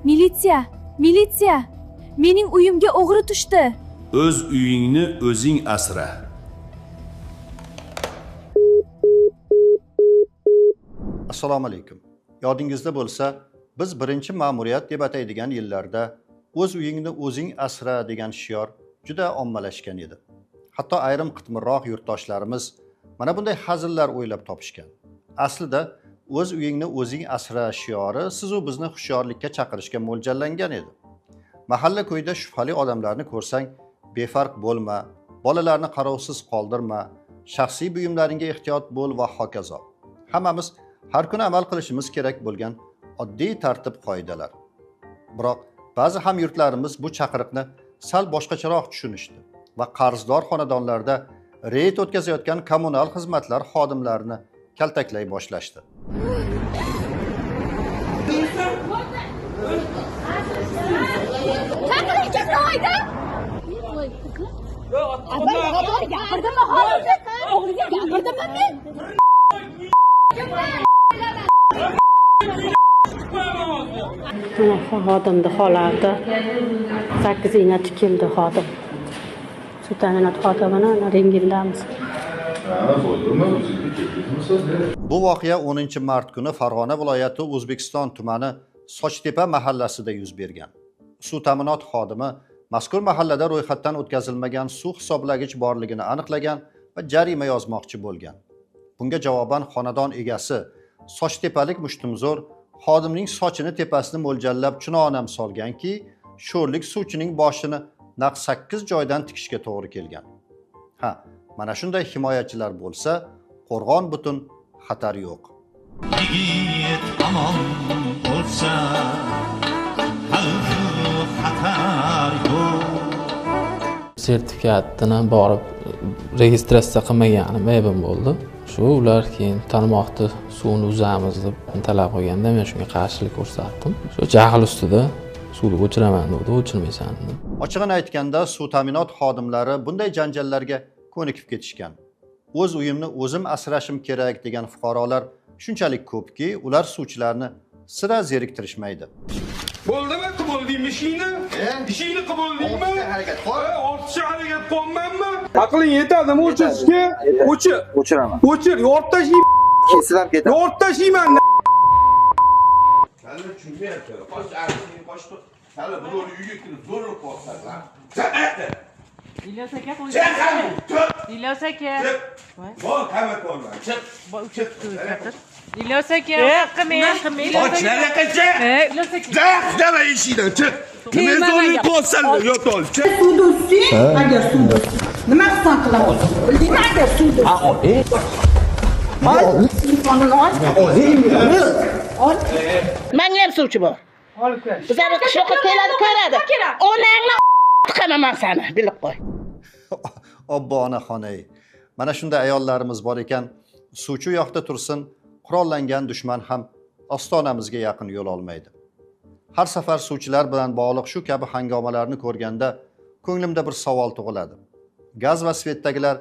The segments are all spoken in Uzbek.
Militsiya, militsiya. Mening uyimga o'g'ri tushdi. O'z uyingni o'zing asra. Assalomu alaykum. Yodingizda bo'lsa, biz birinchi ma'muriyat deb ataydigan yillarda o'z uyingni o'zing asra degan shior juda ommalashgan edi. Hatto ayrim qitmirroq yurtdoshlarimiz mana bunday hazillar o'ylab topishgan. Aslida o'z uyingni o'zing asra shiori siz u bizni hushyorlikka chaqirishga mo'ljallangan edi. Mahalla ko'yda shubhali odamlarni ko'rsang, befarq bo'lma, bolalarni qarovsiz qoldirma, shaxsiy buyumlaringga ehtiyot bo'l va hokazo. Hammamiz har kuni amal qilishimiz kerak bo'lgan oddiy tartib qoidalar. Biroq ba'zi hamyurtlarimiz bu chaqiriqni sal boshqacharoq tushunishdi va qarzdor xonadonlarda reyd o'tkazayotgan kommunal xizmatlar xodimlarini kaltaklay boshlashdi. Xodimni holati 8 keldi xodim. Shu ta'minot xodimini rengildamiz. Bu voqea 10-mart kuni Farg'ona viloyati O'zbekiston tumani Sochtepa mahallasida yuz bergan. Suv ta'minot xodimi mazkur mahallada ro'yxatdan o'tkazilmagan suv hisoblagich borligini aniqlagan va jarima yozmoqchi bo'lgan. Bunga javoban xonadon egasi Sochtepalik mushtumzo'r xodimning sochini tepasini mo'ljallab chunonam solganki, sho'rlik suvchining boshini naq 8 joydan tikishga to'g'ri kelgan. Ha, mana shunday himoyachilar bo'lsa, qo'rg'on butun, xatar yo'q. Yigit amon bo'lsa, xatar yo'q. Sertifikatini borib registratsiya qilmaganim aybim bo'ldi. Shu ular keyin tarmoqni suvni uzamiz deb talab qilganda men shunga qarshilik ko'rsatdim. Shu jahl ustida suvni o'chiraman dedi, o'chirmaysan dedi. Ochig'ini aytganda suv ta'minot xodimlari bunday janjallarga ko'nikib ketishgan. O'z uyimni o'zim asrashim kerak degan fuqarolar shunchalik ko'pki, ular suvchilarni sira zeriktirishmaydi. Bo'ldimi? Qibuldingmi ishingni? Ishingni qibuldingmi? Ortiqcha harakat qilmanmi? Aqling yetadimi o'chirishga? O'chiraman. O'chir, yorib tashlayman. Kesilib ketadi. Yorib tashlayman. Hali tushunmayapti. Boshqa hali bir uyga kirib zo'rlik qilsanglar. İlyas aka qo'y. Chiq! İlyas aka. Bor, qamat bo'lma. Chiq. İlyas aka. Qilmay. Och, nariyoqqa chiq! İlyas aka. Chiq, dema eshikdan chiq. Nima zo'rlik qilsanlar, yotol, chiq. Suvni usting, agar suvni usting. Nima qilsan qilamiz? Bildingmi agar suvni Menga ham suvchi bor. Olib kel. Bizlar qishloqqa keladi, ko'radi. Onangni chiqaman seni, bilib qo'y. Obbo onaxonay. Mana shunday ayollarimiz bor ekan, suvchi yoqda tursin, qurollangan dushman ham ostonamizga yaqin yo'l olmaydi. Har safar suvchilar bilan bog'liq shu kabi hangomalarni ko'rganda ko'nglimda bir savol tug'iladi. Gaz va svetdagilar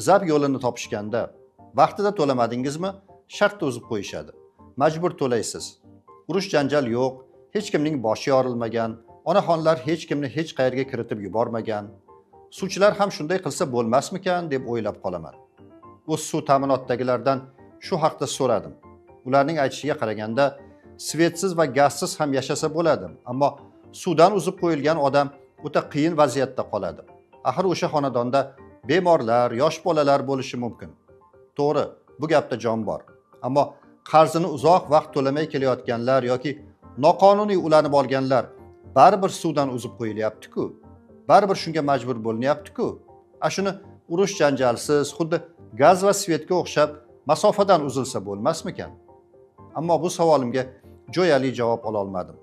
zab yo'lini topishganda vaqtida to'lamadingizmi, shartda uzib qo'yishadi. Majbur to'laysiz. Urush janjal yo'q, hech kimning boshi yorilmagan, onaxonlar hech kimni hech qayerga kiritib yubormagan. Suvchilar ham shunday qilsa bo'lmasmikan deb o'ylab qolaman. O'z suv ta'minotdagilardan shu haqda so'radim. Ularning aytishiga qaraganda, svetsiz va gazsiz ham yashasa bo'ladi, ammo suvdan uzib qo'yilgan odam o'ta qiyin vaziyatda qoladi. Axir o'sha xonadonda bemorlar, yosh bolalar bo'lishi mumkin. To'g'ri, bu gapda jon bor. Ammo qarzini uzoq vaqt to'lamay kelayotganlar yoki noqonuniy ulanib olganlar baribir suvdan uzib qo'yilyapti-ku. Baribir shunga majbur bo'linyapti-ku. Shuni urush janjalsiz, xuddi gaz va svetga o'xshab masofadan uzilsa bo'lmasmikan? Ammo bu savolimga jo'yali javob ola olmadim.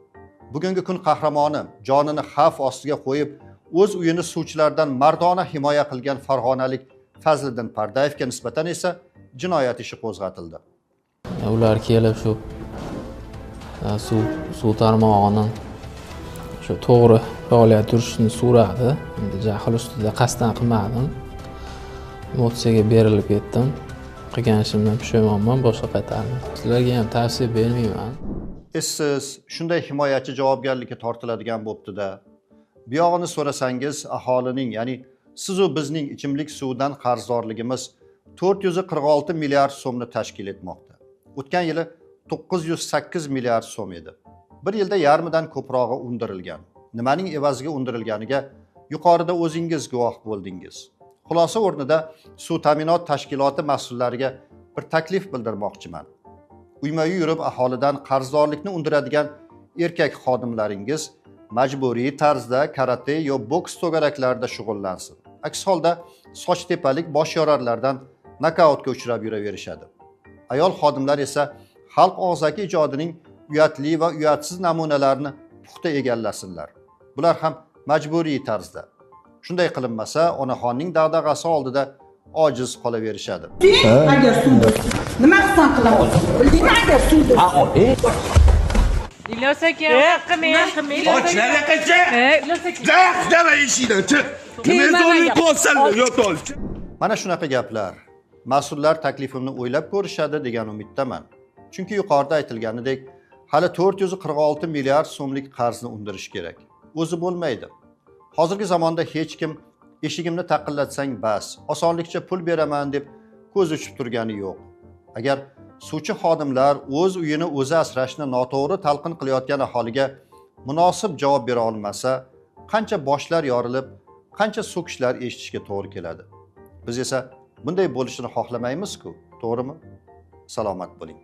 Bugungi kun qahramoni jonini xavf ostiga qo'yib, o'z uyini suvchilardan mardona himoya qilgan farg'onalik Fazliddin Pardayevga nisbatan esa jinoyat ishi qo'zg'atildi. Ular kelib shu suv tarmog'ining shu to'g'ri faoliyat yurishini so'radi. Endi jahl ustida qasddan qilmadim. Emotsiyaga berilib ketdim. Qilgan ishimdan pushaymonman, boshqa qaytarmayman. Sizlarga ham tavsiya bermayman. Siz shunday himoyachi javobgarlikka tortiladigan bo'pti-da. Bu yog'ini so'rasangiz, aholining, ya'ni sizu bizning ichimlik suvidan qarzdorligimiz 446 milliard so'mni tashkil etmoqda. O'tgan yili 908 milliard so'm edi. Bir yilda yarmidan ko'prog'i undirilgan. Nimaning evaziga undirilganiga yuqorida o'zingiz guvoh bo'ldingiz. Xulosa o'rnida suv ta'minot tashkiloti mas'ullariga bir taklif bildirmoqchiman. Uyma-uy yurib aholidan qarzdorlikni undiradigan erkak xodimlaringiz majburiy tarzda karate yo boks to'garaklarida shug'ullansin. Aks holda soch tepalik bosh yorarlardan nokautga uchrab yuraverishadi. Ayol xodimlar esa xalq og'zaki ijodining uyatli va uyatsiz namunalarini puxta egallasinlar. Bular ham majburiy tarzda. Shunday qilinmasa, onaxonning dag'dag'asi oldida ojiz qolaverishadi. Agar suv bo'lsa, nima qilsam qilaman? Bildingmi agar suv bo'lsa? İlyos aka. Qilmang. Och naraqacha. İlyos aka. Daq dema eshikdan chiq. Nima zo'rlik qilsanlar, yotol. Mana shunaqa gaplar. Mas'ullar taklifimni o'ylab ko'rishadi degan umiddaman. Chunki yuqorida aytilganidek, hali 446 milliard so'mlik qarzni undirish kerak. O'zi bo'lmaydi. Hozirgi zamonda hech kim eshigimni taqillatsang bas, osonlikcha pul beraman deb ko'z ochib turgani yo'q. Agar suvchi xodimlar o'z uyini o'zi asrashni noto'g'ri talqin qilayotgan aholiga munosib javob bera olmasa, qancha boshlar yorilib, qancha so'kishlar eshitishga to'g'ri keladi. Biz esa bunday bo'lishini xohlamaymiz-ku, to'g'rimi? Salomat bo'ling.